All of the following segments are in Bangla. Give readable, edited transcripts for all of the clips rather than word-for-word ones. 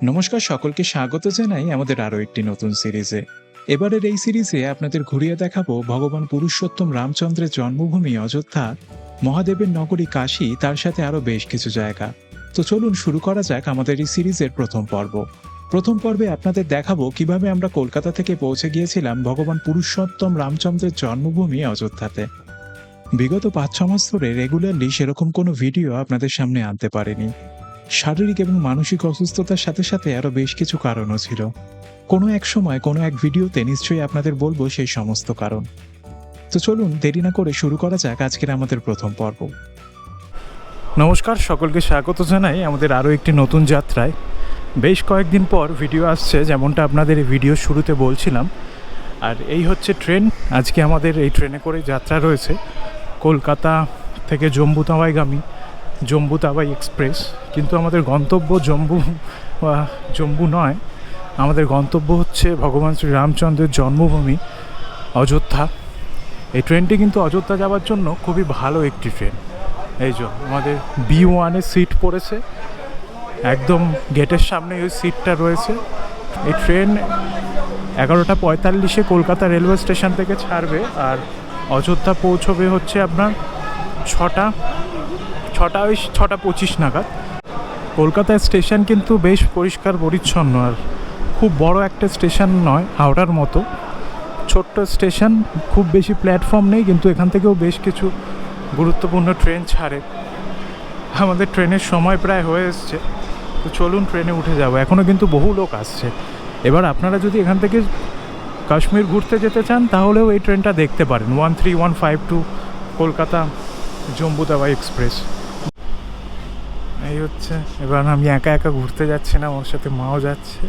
নমস্কার, সকলকে স্বাগত জানাই আমাদের আরও একটি নতুন সিরিজে। এবারের এই সিরিজে আপনাদের ঘুরিয়ে দেখাবো ভগবান পুরুষোত্তম রামচন্দ্রের জন্মভূমি অযোধ্যা, মহাদেবের নগরী কাশী, তার সাথে আরও বেশ কিছু জায়গা। তো চলুন শুরু করা যাক আমাদের এই সিরিজের প্রথম পর্ব। প্রথম পর্বে আপনাদের দেখাবো কিভাবে আমরা কলকাতা থেকে পৌঁছে গিয়েছিলাম ভগবান পুরুষোত্তম রামচন্দ্রের জন্মভূমি অযোধ্যাতে। বিগত 5-6 মাস ধরে রেগুলারলি সেরকম কোনো ভিডিও আপনাদের সামনে আনতে পারেনি। শারীরিক এবং মানসিক অসুস্থতার সাথে সাথে আরও বেশ কিছু কারণও ছিল। কোনো এক সময় কোনো এক ভিডিওতে নিশ্চয়ই আপনাদের বলবো সেই সমস্ত কারণ। তো চলুন দেরি না করে শুরু করা যাক আজকের আমাদের প্রথম পর্ব। নমস্কার, সকলকে স্বাগত জানাই আমাদের আরও একটি নতুন যাত্রায়। বেশ কয়েকদিন পর ভিডিও আসছে, যেমনটা আপনাদের এই ভিডিও শুরুতে বলছিলাম। আর এই হচ্ছে ট্রেন। আজকে আমাদের এই ট্রেনে করে যাত্রা রয়েছে কলকাতা থেকে জম্বুতাওয়াইগামী জম্বুতাওয়াই এক্সপ্রেস। কিন্তু আমাদের গন্তব্য জম্বু নয়, আমাদের গন্তব্য হচ্ছে ভগবান শ্রী রামচন্দ্রের জন্মভূমি অযোধ্যা। এই ট্রেনটি কিন্তু অযোধ্যা যাওয়ার জন্য খুবই ভালো একটি ট্রেন। এই যে আমাদের B1-এর সিট পড়েছে, একদম গেটের সামনে ওই সিটটা রয়েছে। এই ট্রেন 11:45 কলকাতা রেলওয়ে স্টেশন থেকে ছাড়বে, আর অযোধ্যা পৌঁছবে হচ্ছে আপনার 6:25 নাগাদ। কলকাতার স্টেশন কিন্তু বেশ পরিষ্কার পরিচ্ছন্ন, আর খুব বড় একটা স্টেশন নয়, হাওড়ার মতো ছোট্ট স্টেশন। খুব বেশি প্ল্যাটফর্ম নেই, কিন্তু এখান থেকেও বেশ কিছু গুরুত্বপূর্ণ ট্রেন ছাড়ে। আমাদের ট্রেনের সময় প্রায় হয়ে এসছে, তো চলুন ট্রেনে উঠে যাব। এখনও কিন্তু বহু লোক আসছে। এবার আপনারা যদি এখান থেকে কাশ্মীর ঘুরতে যেতে চান তাহলেও এই ট্রেনটা দেখতে পারেন, 13152 কলকাতা জম্বুতাওয়াই এক্সপ্রেস। এই হচ্ছে, এবার আমি একা একা ঘুরতে যাচ্ছি না, ওর সাথে মাও যাচ্ছে।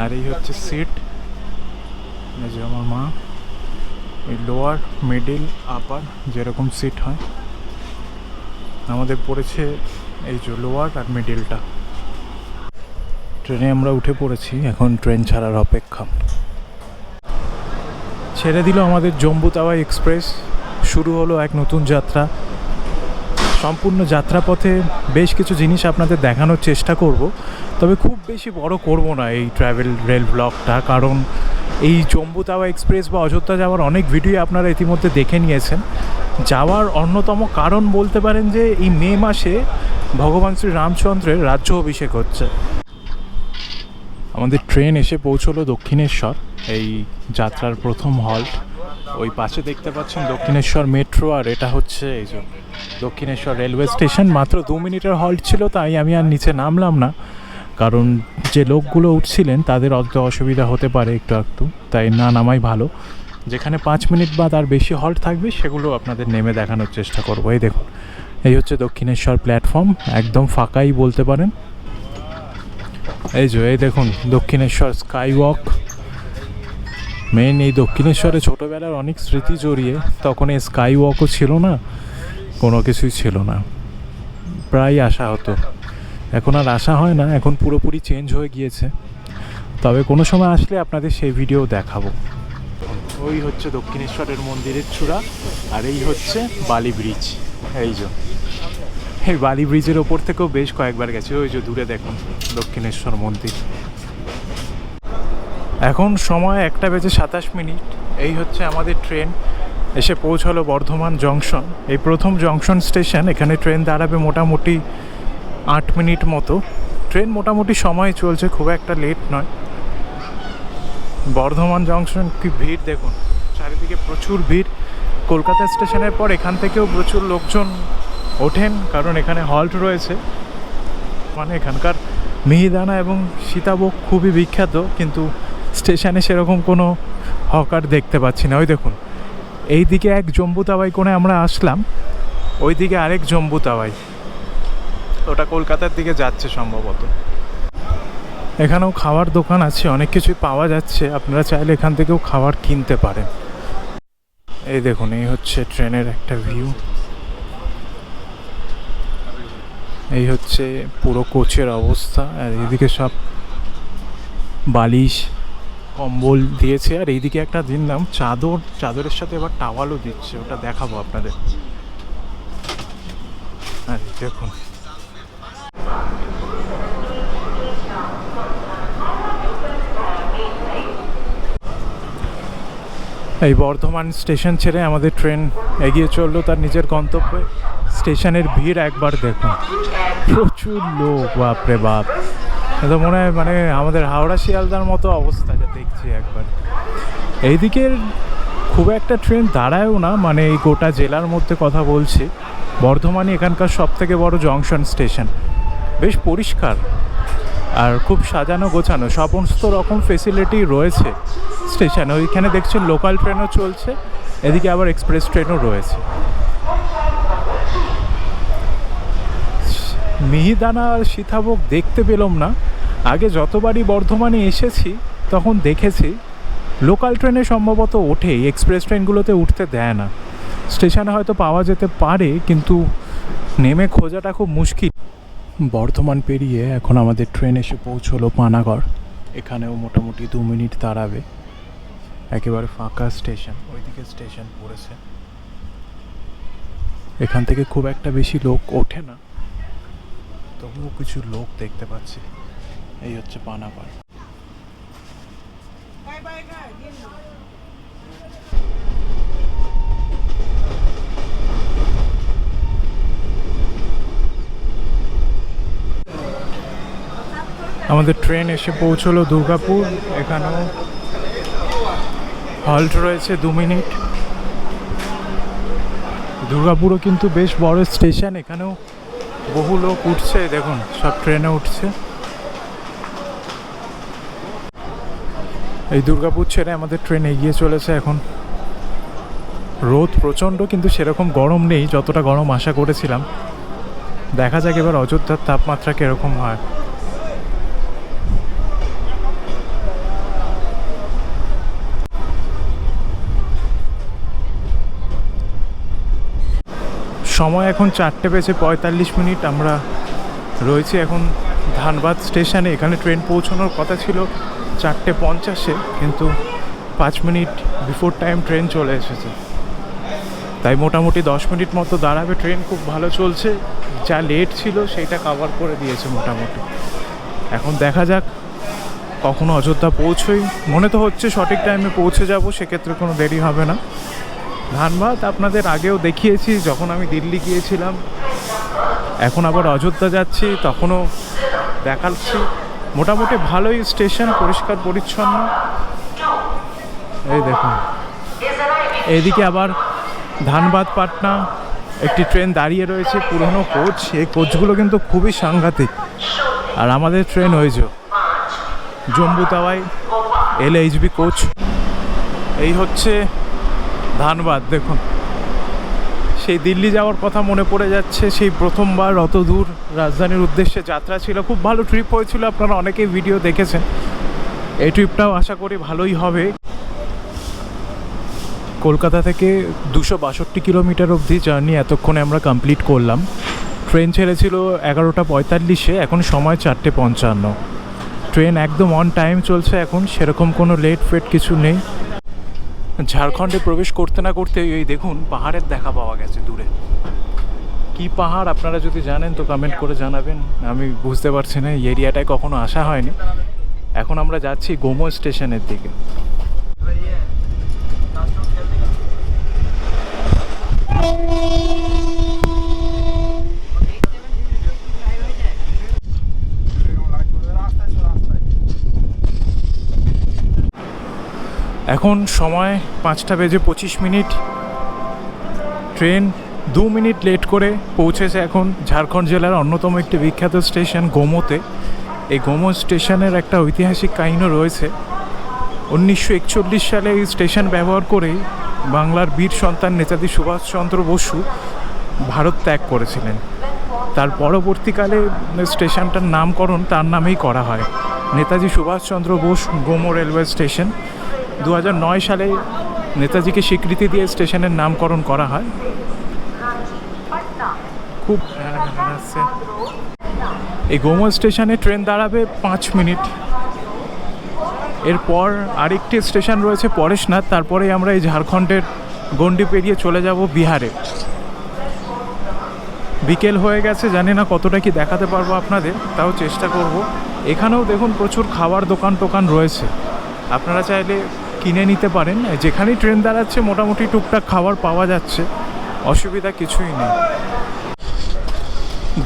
আর এই হচ্ছে সিট, এই যে আমার মা। এই লোয়ার, মিডিল, আপার যেরকম সিট হয়, আমাদের পড়েছে এই যে লোয়ার আর মিডিলটা। ট্রেনে আমরা উঠে পড়েছি, এখন ট্রেন ছাড়ার অপেক্ষা। ছেড়ে দিল আমাদের জম্বুতাওয়াই এক্সপ্রেস। শুরু হলো এক নতুন যাত্রা। সম্পূর্ণ যাত্রাপথে বেশ কিছু জিনিস আপনাদের দেখানোর চেষ্টা করব, তবে খুব বেশি বড় করব না এই ট্রাভেল রেল ব্লগটা, কারণ এই জম্বুতাওয়াই এক্সপ্রেস বা অযোধ্যা যাওয়ার অনেক ভিডিও আপনারা ইতিমধ্যে দেখে নিয়েছেন। যাওয়ার অন্যতম কারণ বলতে পারেন যে এই মে মাসে ভগবান শ্রী রামচন্দ্রের রাজ্য অভিষেক হচ্ছে। আমাদের ট্রেন এসে পৌঁছলো দক্ষিণেশ্বর, এই যাত্রার প্রথম হল্ট। ওই পাশে দেখতে পাচ্ছেন দক্ষিণেশ্বর মেট্রো, আর এটা হচ্ছে এই যে দক্ষিণেশ্বর রেলওয়ে স্টেশন। মাত্র 2 মিনিটের হল্ট ছিল, তাই আমি আর নিচে নামলাম না, কারণ যে লোকগুলো উঠছিলেন তাদের অত অসুবিধা হতে পারে একটু, তাই না নামাই ভালো। যেখানে 5 মিনিট বা তার বেশি হল্ট থাকবে সেগুলো আপনাদের নেমে দেখানোর চেষ্টা করবো। এই দেখুন, এই হচ্ছে দক্ষিণেশ্বর প্ল্যাটফর্ম, একদম ফাঁকাই বলতে পারেন। এই যে এই দেখুন দক্ষিণেশ্বর স্কাই ওয়াক। মেন এই দক্ষিণেশ্বরে ছোটোবেলার অনেক স্মৃতি জড়িয়ে, তখন এই স্কাই ওয়াকও ছিল না, কোনো কিছুই ছিল না, প্রায় আসা হতো। এখন আর আসা হয় না, এখন পুরোপুরি চেঞ্জ হয়ে গিয়েছে, তবে কোনো সময় আসলে আপনাদের সেই ভিডিও দেখাবো। ওই হচ্ছে দক্ষিণেশ্বরের মন্দিরের চূড়া, আর এই হচ্ছে বালি ব্রিজ। এই যে এই বালি ব্রিজের ওপর থেকেও বেশ কয়েকবার গেছে। ওই যে দূরে দেখুন দক্ষিণেশ্বর মন্দির। এখন সময় 1:27। এই হচ্ছে আমাদের ট্রেন এসে পৌঁছালো বর্ধমান জংশন। এই প্রথম জংশন স্টেশন, এখানে ট্রেন দাঁড়াবে মোটামুটি 8 মিনিট মতো। ট্রেন মোটামুটি সময় চলছে, খুব একটা লেট নয়। বর্ধমান জংশন কি ভিড় দেখুন, চারিদিকে প্রচুর ভিড়। কলকাতা স্টেশনের পর এখান থেকেও প্রচুর লোকজন ওঠেন, কারণ এখানে হল্ট রয়েছে। মানে এখানকার মিহিদানা এবং সীতাভোগ খুবই বিখ্যাত, কিন্তু স্টেশনে সেরকম কোনো হকার দেখতে পাচ্ছি না। ওই দেখুন, এই দিকে এক জম্বুতাওয়াই করে আমরা আসলাম, ওই দিকে আরেক জম্বুতাওয়াই, ওটা কলকাতার দিকে যাচ্ছে সম্ভবত। এখানেও খাওয়ার দোকান আছে, অনেক কিছুই পাওয়া যাচ্ছে, আপনারা চাইলে এখান থেকেও খাবার কিনতে পারেন। এই দেখুন, এই হচ্ছে ট্রেনের একটা ভিউ। এই হচ্ছে পুরো কোচের অবস্থা, আর এইদিকে সব বালিশ কম্বল দিয়েছে, আর এইদিকে একটা দিলাম চাদরের সাথে এবার টাওয়ালও দিচ্ছে, ওটা দেখাবো আপনাদের। আর দেখুন এই বর্ধমান স্টেশন ছেড়ে আমাদের ট্রেন এগিয়ে চললো তার নিজের গন্তব্যে। স্টেশনের ভিড় একবার দেখুন, প্রচুর লোক, বাপরে বাপ। এটা মনে হয় মানে আমাদের হাওড়া শিয়ালদার মতো অবস্থা যা দেখছি একবার। এইদিকের খুব একটা ট্রেন দাঁড়ায়ও না, মানে এই গোটা জেলার মধ্যে কথা বলছি। বর্ধমানই এখানকার সবথেকে বড় জংশন স্টেশন, বেশ পরিষ্কার আর খুব সাজানো গোছানো, সমস্ত রকম ফেসিলিটি রয়েছে স্টেশনে। ওইখানে দেখছেন লোকাল ট্রেনও চলছে, এদিকে আবার এক্সপ্রেস ট্রেনও রয়েছে। মিহিদানা আর সীতাভোগ দেখতে পেলাম না। আগে যতবারই বর্ধমানে এসেছি তখন দেখেছি লোকাল ট্রেনে সম্ভবত ওঠে, এক্সপ্রেস ট্রেনগুলোতে উঠতে দেয় না। স্টেশনে হয়তো পাওয়া যেতে পারে, কিন্তু নেমে খোঁজাটা খুব মুশকিল। বর্ধমান পেরিয়ে এখন আমাদের ট্রেন এসে পৌঁছলো পানাগড়। এখানেও মোটামুটি 2 মিনিট দাঁড়াবে। একেবারে ফাঁকা স্টেশন, ওইদিকে স্টেশন পড়েছে। এখান থেকে খুব একটা বেশি লোক ওঠে না, তবুও কিছু লোক দেখতে পাচ্ছি। এই হচ্ছে পানাগড়। আমাদের ট্রেন এসে পৌঁছলো দুর্গাপুর। এখানেও হল্ট রয়েছে 2 মিনিট। দুর্গাপুরও কিন্তু বেশ বড় স্টেশন, এখানেও বহু লোক উঠছে, দেখুন সব ট্রেনে উঠছে। এই দুর্গাপুর ছেড়ে আমাদের ট্রেন এগিয়ে চলেছে এখন। রোদ প্রচণ্ড, কিন্তু সেরকম গরম নেই যতটা গরম আশা করেছিলাম। দেখা যাক এবার অযোধ্যার তাপমাত্রা কীরকম হয়। সময় এখন 4:45। আমরা রয়েছি এখন ধানবাদ স্টেশনে। এখানে ট্রেন পৌঁছানোর কথা ছিল 4:50, কিন্তু 5 মিনিট বিফোর টাইম ট্রেন চলে এসেছে। তাই মোটামুটি 10 মিনিট মতো দাঁড়াবে ট্রেন। খুব ভালো চলছে, যা লেট ছিল সেইটা কভার করে দিয়েছে মোটামুটি। এখন দেখা যাক কখনো অযোধ্যা পৌঁছোই। মনে তো হচ্ছে সঠিক টাইমে পৌঁছে যাব, সেক্ষেত্রে কোনো দেরি হবে না। ধানবাদ আপনাদের আগেও দেখিয়েছি যখন আমি দিল্লি গিয়েছিলাম। এখন আবার অযোধ্যা যাচ্ছি, তখনও দেখাচ্ছি। মোটামুটি ভালোই স্টেশন, পরিষ্কার পরিচ্ছন্ন। এই দেখুন, এইদিকে আবার ধানবাদ পাটনা একটি ট্রেন দাঁড়িয়ে রয়েছে, পুরনো কোচ। এই কোচগুলো কিন্তু খুবই সাংঘাতিক। আর আমাদের ট্রেন ওই যে জম্বু তাওয়াই LHB কোচ। এই হচ্ছে ধানবাদ। দেখুন, সেই দিল্লি যাওয়ার কথা মনে পড়ে যাচ্ছে। সেই প্রথমবার অত দূর রাজধানীর উদ্দেশ্যে যাত্রা ছিল, খুব ভালো ট্রিপ হয়েছিল। আপনারা অনেকেই ভিডিও দেখেছেন। এই ট্রিপটাও আশা করি ভালোই হবে। কলকাতা থেকে 262 কিলোমিটার অবধি জার্নি এতক্ষণে আমরা কমপ্লিট করলাম। ট্রেন ছেড়েছিল 11:45, এখন সময় 4:55। ট্রেন একদম অন টাইম চলছে এখন, সেরকম কোনো লেট ফেট কিছু নেই। ঝাড়খণ্ডে প্রবেশ করতে না করতে এই দেখুন পাহাড়ের দেখা পাওয়া গেছে দূরে। কি পাহাড় আপনারা যদি জানেন তো কমেন্ট করে জানাবেন। আমি বুঝতে পারছি না, এই এরিয়াটায় কখনো আসা হয়নি। এখন আমরা যাচ্ছি গোমো স্টেশনের দিকে। এখন সময় 5:25। ট্রেন 2 মিনিট লেট করে পৌঁছেছে এখন ঝাড়খণ্ড জেলার অন্যতম একটি বিখ্যাত স্টেশন গোমোতে। এই গোমো স্টেশনের একটা ঐতিহাসিক কাহিনী রয়েছে। 1941 সালে এই স্টেশন ব্যবহার করেই বাংলার বীর সন্তান নেতাজি সুভাষচন্দ্র বসু ভারত ত্যাগ করেছিলেন। তার পরবর্তীকালে স্টেশনটার নামকরণ তার নামেই করা হয়, নেতাজি সুভাষচন্দ্র বোস গোমো রেলওয়ে স্টেশন। 2009 সালে নেতাজিকে স্বীকৃতি দিয়ে স্টেশনের নামকরণ করা হয়। খুব এই গোমো স্টেশনে ট্রেন দাঁড়াবে 5 মিনিট। এরপর আরেকটি স্টেশন রয়েছে পরেশনাথ। তারপরে আমরা এই ঝাড়খণ্ডের গন্ডি পেরিয়ে চলে যাব বিহারে। বিকেল হয়ে গেছে, জানি না কতটা কি দেখাতে পারবো আপনাদের, তাও চেষ্টা করব। এখানেও দেখুন প্রচুর খাবার দোকান টোকান রয়েছে। আপনারা চাইলে কিনে নিতে পারেন। যেখানেই ট্রেন দাঁড়াচ্ছে মোটামুটি টুকটাক খাবার পাওয়া যাচ্ছে, অসুবিধা কিছুই নেই।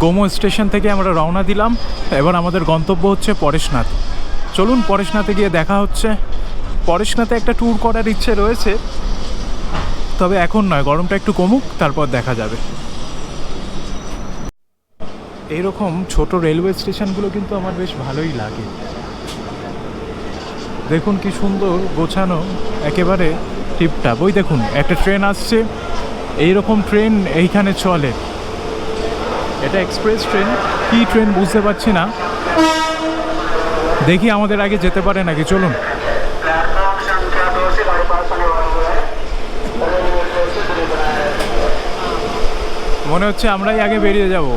গোমো স্টেশন থেকে আমরা রওনা দিলাম। এবার আমাদের গন্তব্য হচ্ছে পরেশনাথ। চলুন পরেশনাথে গিয়ে দেখা হচ্ছে। পরেশনাথে একটা ট্যুর করার ইচ্ছে রয়েছে, তবে এখন নয়, গরমটা একটু কমুক, তারপর দেখা যাবে। এইরকম ছোট রেলওয়ে স্টেশনগুলো কিন্তু আমার বেশ ভালোই লাগে। দেখুন কি সুন্দর গোছানো, একেবারে টিপটাপ। ওই দেখুন একটা ট্রেন আসছে, এইরকম ট্রেন এইখানে চলে। এটা এক্সপ্রেস ট্রেন, কি ট্রেন বুঝতে পারছি না। দেখি আমাদের আগে যেতে পারে নাকি। চলুন। মনে হচ্ছে আমরাই আগে বেরিয়ে যাব।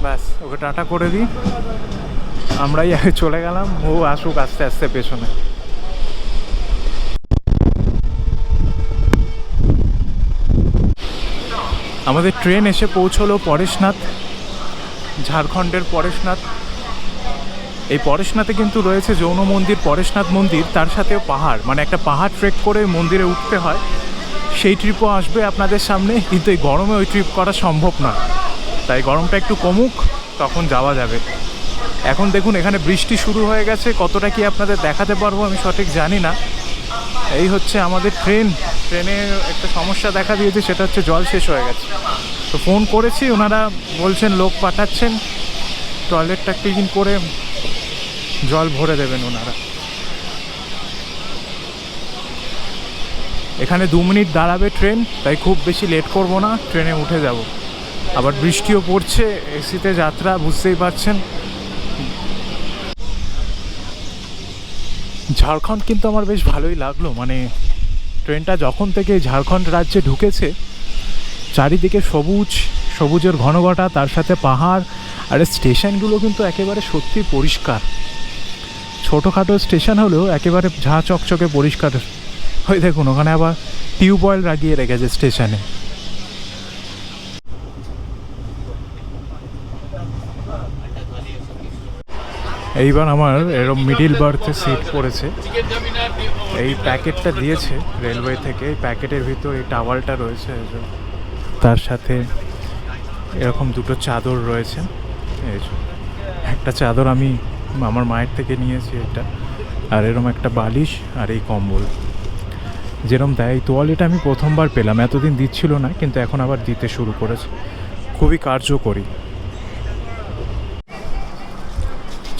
ব্যাস, ওকে টাটা করে দিই, আমরাই আগে চলে গেলাম, ও আসুক আস্তে আস্তে পেছনে। আমাদের ট্রেন এসে পৌঁছলো পরেশনাথ, ঝাড়খণ্ডের পরেশনাথ। এই পরেশনাথে কিন্তু রয়েছে যৌন মন্দির, পরেশনাথ মন্দির, তার সাথেও পাহাড়, মানে একটা পাহাড় ট্রেক করে মন্দিরে উঠতে হয়। সেই ট্রিপও আসবে আপনাদের সামনে, কিন্তু এই গরমে ওই ট্রিপ করা সম্ভব না। তাই গরমটা একটু কমুক, তখন যাওয়া যাবে। এখন দেখুন এখানে বৃষ্টি শুরু হয়ে গেছে, কতটা কি আপনাদের দেখাতে পারবো আমি সঠিক জানি না। এই হচ্ছে আমাদের ট্রেনে একটা সমস্যা দেখা দিয়েছে, সেটা হচ্ছে জল শেষ হয়ে গেছে। তো ফোন করেছি, ওনারা বলছেন লোক পাঠাচ্ছেন, টয়লেটটা ক্লিন করে জল ভরে দেবেন ওনারা। এখানে 2 মিনিট দাঁড়াবে ট্রেন, তাই খুব বেশি লেট করব না, ট্রেনে উঠে যাব। আবার বৃষ্টিও পড়ছে, এসিতে যাত্রা, বুঝতেই পারছেন। ঝাড়খণ্ড কিন্তু আমার বেশ ভালোই লাগলো, মানে ট্রেনটা যখন থেকে ঝাড়খণ্ড রাজ্যে ঢুকেছে, চারিদিকে সবুজের ঘনঘটা, তার সাথে পাহাড়, আর স্টেশনগুলো কিন্তু একেবারে সত্যি পরিষ্কার। ছোটোখাটো স্টেশন হলেও একেবারে ঝাঁ চকচকে পরিষ্কার। ওই দেখুন ওখানে আবার টিউবওয়েল লাগিয়ে রেখেছে স্টেশনে। এইবার আমার এরকম মিডিল বার্থে সিট পড়েছে। এই প্যাকেটটা দিয়েছে রেলওয়ে থেকে, এই প্যাকেটের ভিতর এই টাওয়ালটা রয়েছে, তার সাথে এরকম 2টো চাদর রয়েছে। এই একটা চাদর আমি আমার মায়ের থেকে নিয়েছি এটা, আর এরকম একটা বালিশ, আর এই কম্বল যেরকম দেয়। এই তোয়ালেটা আমি প্রথমবার পেলাম, এতদিন দিচ্ছিল না, কিন্তু এখন আবার দিতে শুরু করেছে, খুবই কার্যকরী।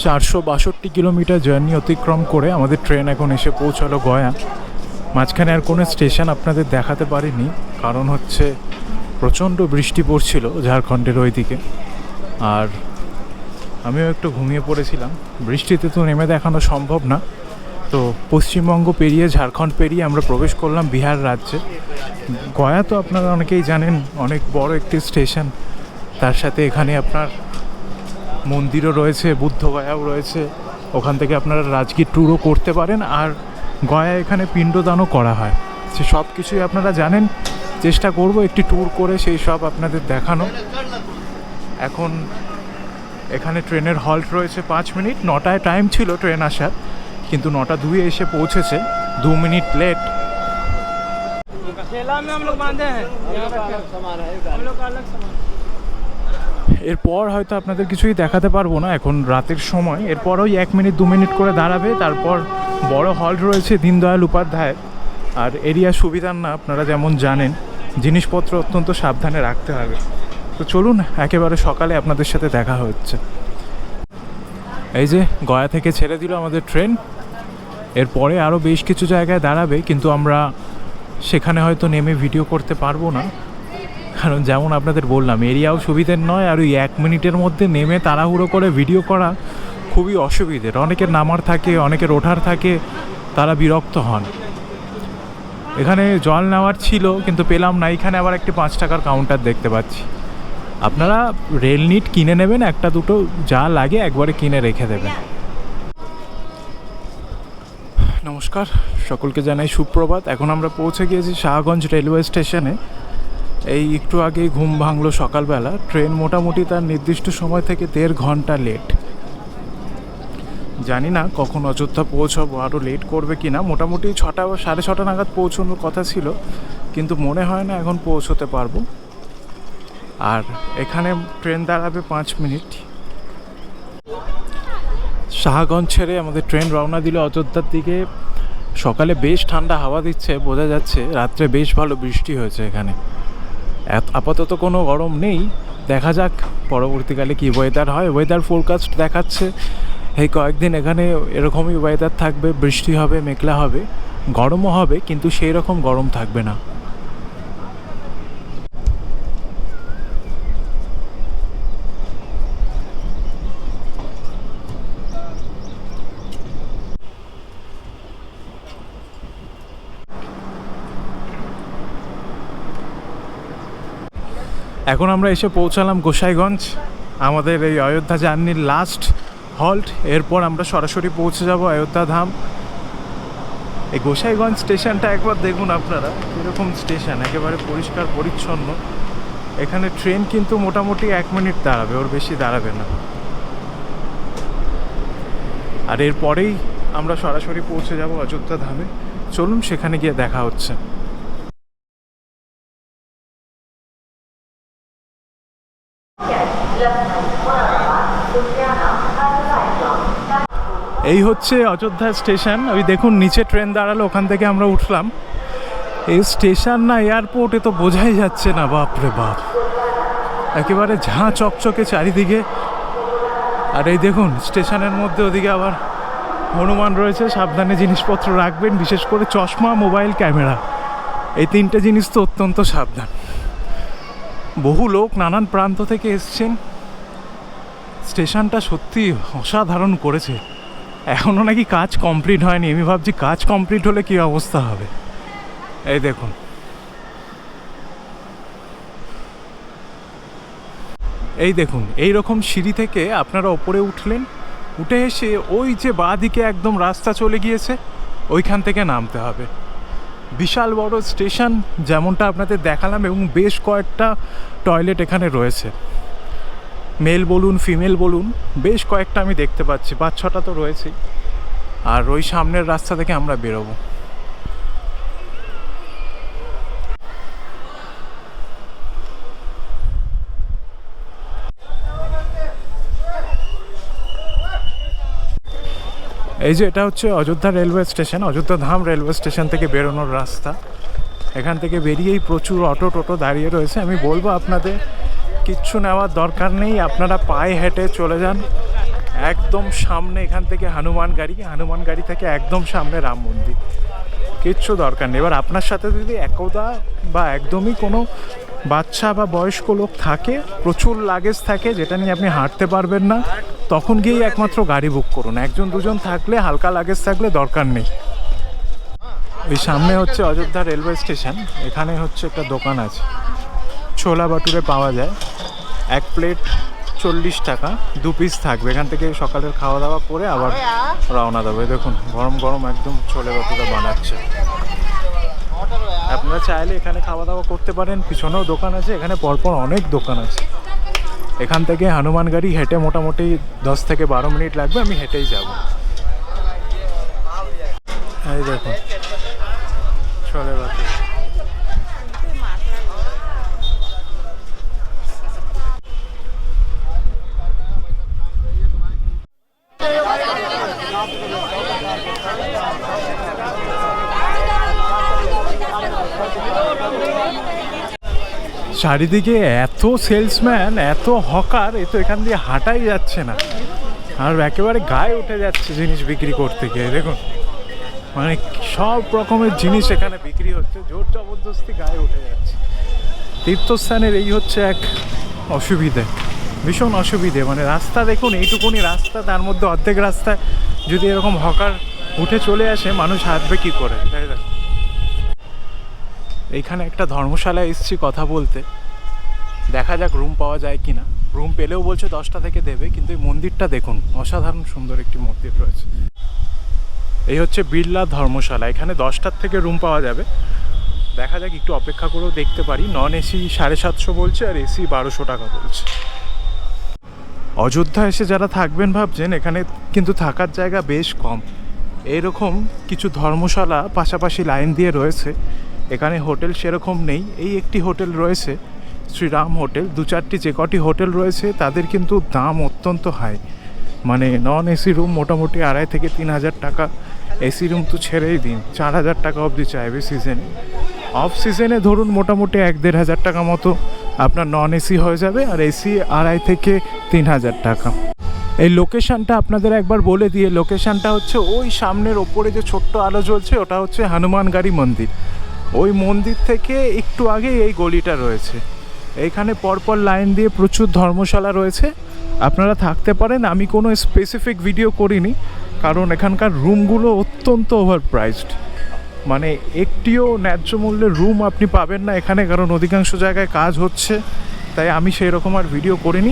462 কিলোমিটার জার্নি অতিক্রম করে আমাদের ট্রেন এখন এসে পৌঁছালো গয়া। মাঝখানে আর কোনো স্টেশন আপনাদের দেখাতে পারিনি, কারণ হচ্ছে প্রচণ্ড বৃষ্টি পড়ছিল ঝাড়খণ্ডের ওই দিকে, আর আমিও একটু ঘুমিয়ে পড়েছিলাম। বৃষ্টিতে তো নেমে দেখানো সম্ভব না। তো পশ্চিমবঙ্গ পেরিয়ে, ঝাড়খণ্ড পেরিয়ে আমরা প্রবেশ করলাম বিহার রাজ্যে। গয়া তো আপনারা অনেকেই জানেন, অনেক বড় একটি স্টেশন, তার সাথে এখানে আপনার মন্দিরও রয়েছে, বুদ্ধগয়াও রয়েছে। ওখান থেকে আপনারা রাজগীর ট্যুরও করতে পারেন, আর গয়া এখানে পিণ্ডদানও করা হয়। সে সব কিছুই আপনারা জানেন, চেষ্টা করব একটি ট্যুর করে সেই সব আপনাদের দেখানো। এখন এখানে ট্রেনের হল্ট রয়েছে 5 মিনিট। 9টায় টাইম ছিল ট্রেন আসার, কিন্তু 9:02 এসে পৌঁছেছে, 2 মিনিট লেট। এরপর হয়তো আপনাদের কিছুই দেখাতে পারবো না, এখন রাতের সময়। এরপর ওই 1 মিনিট 2 মিনিট করে দাঁড়াবে, তারপর বড় হল্ট রয়েছে দীনদয়াল উপাধ্যায়। আর এরিয়া সুবিধার না, আপনারা যেমন জানেন, জিনিসপত্র অত্যন্ত সাবধানে রাখতে হবে। তো চলুন, একেবারে সকালে আপনাদের সাথে দেখা হচ্ছে। এই যে গয়া থেকে ছেড়ে দিল আমাদের ট্রেন। এরপরে আরও বেশ কিছু জায়গায় দাঁড়াবে, কিন্তু আমরা সেখানে হয়তো নেমে ভিডিও করতে পারবো না, কারণ যেমন আপনাদের বললাম এরিয়াও সুবিধের নয়, আর ওই 1 মিনিটের মধ্যে নেমে তাড়াহুড়ো করে ভিডিও করা খুবই অসুবিধের। অনেকের নামার থাকে, অনেকের ওঠার থাকে, তারা বিরক্ত হন। এখানে জল নেওয়ার ছিল কিন্তু পেলাম না। এখানে আবার একটি 5 টাকার কাউন্টার দেখতে পাচ্ছি। আপনারা রেল নিট কিনে নেবেন, একটা দুটো যা লাগে একবারে কিনে রেখে দেবেন। নমস্কার, সকলকে জানাই সুপ্রভাত। এখন আমরা পৌঁছে গিয়েছি শাহগঞ্জ রেলওয়ে স্টেশনে। এই একটু আগেই ঘুম ভাঙলো সকালবেলা। ট্রেন মোটামুটি তার নির্দিষ্ট সময় থেকে 1.5 ঘন্টা লেট। জানি না কখন অযোধ্যা পৌঁছাবো, আরও লেট করবে কি না। মোটামুটি 6টা বা 6:30 নাগাদ পৌঁছানোর কথা ছিল, কিন্তু মনে হয় না এখন পৌঁছতে পারবো। আর এখানে ট্রেন দাঁড়াবে 5 মিনিট। শাহগঞ্জ ছেড়ে আমাদের ট্রেন রওনা দিল অযোধ্যার দিকে। সকালে বেশ ঠান্ডা হাওয়া দিচ্ছে, বোঝা যাচ্ছে রাত্রে বেশ ভালো বৃষ্টি হয়েছে এখানে। আপাতত কোনো গরম নেই, দেখা যাক পরবর্তীকালে কি ওয়েদার হয়। ওয়েদার ফোরকাস্ট দেখাচ্ছে এই কয়েকদিন এখানে এরকমই ওয়েদার থাকবে, বৃষ্টি হবে, মেঘলা হবে, গরমও হবে, কিন্তু সেই রকম গরম থাকবে না। এখন আমরা এসে পৌঁছালাম গোসাইগঞ্জ, আমাদের এই অযোধ্যা জার্নির লাস্ট হল্ট। এরপর আমরা সরাসরি পৌঁছে যাব অযোধ্যা ধাম। এই গোসাইগঞ্জ স্টেশনটা একবার দেখুন আপনারা, এরকম স্টেশন একেবারে পরিষ্কার পরিচ্ছন্ন। এখানে ট্রেন কিন্তু মোটামুটি 1 মিনিট দাঁড়াবে, ওর বেশি দাঁড়াবে না। আর এরপরেই আমরা সরাসরি পৌঁছে যাব অযোধ্যা ধামে। চলুন সেখানে গিয়ে দেখা হচ্ছে। এই হচ্ছে অযোধ্যা স্টেশন। ওই দেখুন নিচে ট্রেন দাঁড়ালো, ওখান থেকে আমরা উঠলাম। এই স্টেশন না এয়ারপোর্টে তো বোঝাই যাচ্ছে না, বাপরে বাপ, একেবারে ঝাঁ চকচকে চারিদিকে। আর এই দেখুন স্টেশনের মধ্যে ওদিকে আবার হনুমান রয়েছে, সাবধানে জিনিসপত্র রাখবেন, বিশেষ করে চশমা, মোবাইল, ক্যামেরা, এই 3টে জিনিস তো অত্যন্ত সাবধান। বহু লোক নানান প্রান্ত থেকে এসছেন। স্টেশনটা সত্যি অসাধারণ করেছে। এখনও নাকি কাজ কমপ্লিট হয়নি, আমি ভাবছি কাজ কমপ্লিট হলে কী অবস্থা হবে। এই দেখুন, এই দেখুন, এই রকম সিঁড়ি থেকে আপনারা ওপরে উঠলেন, উঠে এসে ওই যে বাঁ দিকে একদম রাস্তা চলে গিয়েছে, ওইখান থেকে নামতে হবে। বিশাল বড় স্টেশন যেমনটা আপনাদের দেখালাম, এবং বেশ কয়েকটা টয়লেট এখানে রয়েছে। মেল বলুন, ফিমেল বলুন, বেশ কয়েকটা আমি দেখতে পাচ্ছি, 5-6টা তো রয়েছেই। আর ওই সামনের রাস্তা থেকে আমরা বেরোবো। এই যে এটা হচ্ছে অযোধ্যা রেলওয়ে স্টেশন, অযোধ্যা ধাম রেলওয়ে স্টেশন থেকে বেরোনোর রাস্তা। এখান থেকে বেরিয়েই প্রচুর অটো টোটো দাঁড়িয়ে রয়েছে। আমি বলবো আপনাদের কিচ্ছু নেওয়ার দরকার নেই, আপনারা পায়ে হেঁটে চলে যান। একদম সামনে এখান থেকে হনুমান গাড়ি থেকে একদম সামনে রাম মন্দির, কিচ্ছু দরকার নেই। এবার আপনার সাথে যদি একদা বা একদমই কোনো বাচ্চা বা বয়স্ক লোক থাকে, প্রচুর লাগেজ থাকে যেটা নিয়ে আপনি হাঁটতে পারবেন না, তখন গিয়েই একমাত্র গাড়ি বুক করুন। 1-2জন থাকলে, হালকা লাগেজ থাকলে দরকার নেই। ওই সামনে হচ্ছে অযোধ্যা রেলওয়ে স্টেশন। এখানে হচ্ছে একটা দোকান আছে, ছোলা বাটুরে পাওয়া যায়। 1 প্লেট 40 টাকা, 2 পিস থাকবে। এখান থেকে সকালের খাওয়া দাওয়া করে আবার রওনা দেবে। দেখুন গরম গরম একদম ছোলে বাটুরা বানাচ্ছে। আপনারা চাইলে এখানে খাওয়া দাওয়া করতে পারেন। পিছনেও দোকান আছে, এখানে পরপর অনেক দোকান আছে। এখান থেকে হনুমান গাড়ি হেঁটে মোটামুটি 10 থেকে 12 মিনিট লাগবে, আমি হেঁটেই যাব। এই দেখুন ছোলে বাটুরা। চারিদিকে এত সেলসম্যান, এত হকার, এ তো এখান দিয়ে হাঁটাই যাচ্ছে না। আর একেবারে গায়ে উঠে যাচ্ছে জিনিস বিক্রি করতে গিয়ে। দেখুন মানে সব রকমের জিনিস এখানে বিক্রি হচ্ছে, জোর জবরদস্তি গায়ে উঠে যাচ্ছে। তীর্থস্থানের এই হচ্ছে এক অসুবিধে, ভীষণ অসুবিধে। মানে রাস্তা দেখুন, এইটুকুনি রাস্তা, তার মধ্যে অর্ধেক রাস্তায় যদি এরকম হকার উঠে চলে আসে, মানুষ হাঁটবে কী করে? এইখানে একটা ধর্মশালায় এসেছি কথা বলতে, দেখা যাক রুম পাওয়া যায় কি না। রুম পেলেও বলছে 10টা থেকে দেবে, কিন্তু এই মন্দিরটা দেখুন, অসাধারণ সুন্দর একটি মন্দির রয়েছে। এই হচ্ছে বিড়লা ধর্মশালা। এখানে 10টার থেকে রুম পাওয়া যাবে। দেখা যাক, একটু অপেক্ষা করেও দেখতে পারি। নন এসি 750 বলছে, আর এসি 1200 টাকা বলছে। অযোধ্যা এসে যারা থাকবেন ভাবছেন, এখানে কিন্তু থাকার জায়গা বেশ কম। এইরকম কিছু ধর্মশালা পাশাপাশি লাইন দিয়ে রয়েছে। এখানে হোটেল সেরকম নেই। এই একটি হোটেল রয়েছে, শ্রীরাম হোটেল। 2-4টি যে কটি হোটেল রয়েছে তাদের কিন্তু দাম অত্যন্ত হাই। মানে নন এসি রুম মোটামুটি 2,500 থেকে 3,000 টাকা। এসি রুম তো ছেড়েই দিন, 4,000 টাকা অবধি চাইবে সিজনে। অফ সিজনে ধরুন মোটামুটি 1-1,500 টাকা মতো আপনার নন এসি হয়ে যাবে, আর এসি 2,500 থেকে 3,000 টাকা। এই লোকেশানটা আপনাদের একবার বলে দিয়ে, লোকেশানটা হচ্ছে ওই সামনের ওপরে যে ছোট্ট আলো জ্বলছে, ওটা হচ্ছে হনুমানগাড়ি মন্দির। ওই মন্দির থেকে একটু আগে এই গলিটা রয়েছে। এইখানে পরপর লাইন দিয়ে প্রচুর ধর্মশালা রয়েছে, আপনারা থাকতে পারেন। আমি কোনো স্পেসিফিক ভিডিও করিনি, কারণ এখানকার রুমগুলো অত্যন্ত ওভার প্রাইসড। মানে একটিও ন্যায্য মূল্যের রুম আপনি পাবেন না এখানে, কারণ অধিকাংশ জায়গায় কাজ হচ্ছে। তাই আমি সেই রকম আর ভিডিও করিনি।